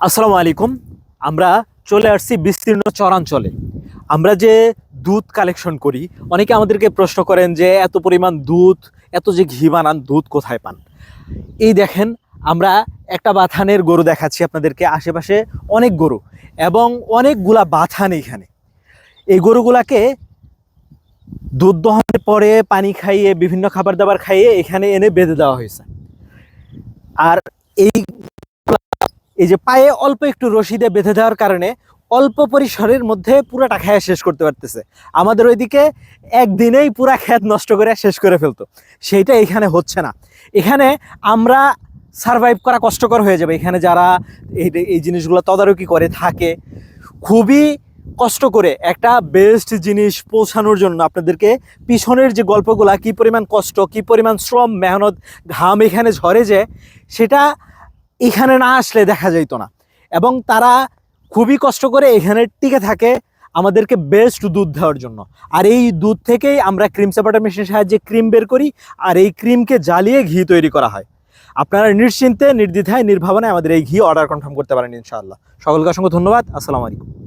আসসালামু আলাইকুম। আমরা চলে আসছি বিস্তীর্ণ চরাঞ্চলে। আমরা যে দুধ কালেকশন করি, অনেকে আমাদেরকে প্রশ্ন করেন যে এত পরিমাণ দুধ, এত যে ঘি বানান, দুধ কোথায় পান? এই দেখেন, আমরা একটা বাথানের গরু দেখাচ্ছি আপনাদেরকে। আশেপাশে অনেক গরু এবং অনেকগুলা বাথান এখানে। এই গরুগুলাকে দুধ দহনের পরে পানি খাইয়ে, বিভিন্ন খাবার দাবার খাইয়ে এখানে এনে বেঁধে দেওয়া হয়েছে। আর এই এই যে পায়ে অল্প একটু রশি দিয়ে বেঁধে দেওয়ার কারণে অল্প পরিসরের মধ্যে পুরাটা খেয়ে শেষ করতে পারতেছে। আমাদের ওইদিকে একদিনেই পুরা ক্ষেত নষ্ট করে শেষ করে ফেলতো, সেইটা এখানে হচ্ছে না। এখানে আমরা সারভাইভ করা কষ্টকর হয়ে যাবে। এখানে যারা এই জিনিসগুলো তদারকি করে থাকে, খুবই কষ্ট করে একটা বেস্ট জিনিস পৌঁছানোর জন্য আপনাদেরকে পিছনের যে গল্পগুলা, কি পরিমাণ কষ্ট, কি পরিমাণ শ্রম, মেহনত, ঘাম এখানে ঝরে যায়, সেটা এখানে না আসলে দেখা যাইত না। এবং তারা খুবই কষ্ট করে এখানে টিকে থাকে আমাদেরকে বেস্ট দুধ দেওয়ার জন্য। আর এই দুধ থেকেই আমরা ক্রিম সেপারেটর মেশিনের সাহায্যে ক্রিম বের করি, আর এই ক্রিমকে জ্বালিয়ে ঘি তৈরি করা হয়। আপনারা নিশ্চিন্তে, নির্দ্বিধায়, নির্ভাবনায় আমাদের এই ঘি অর্ডার কনফার্ম করতে পারেন ইনশাআল্লাহ। সকলকে অসংখ্য ধন্যবাদ। আসসালামু আলাইকুম।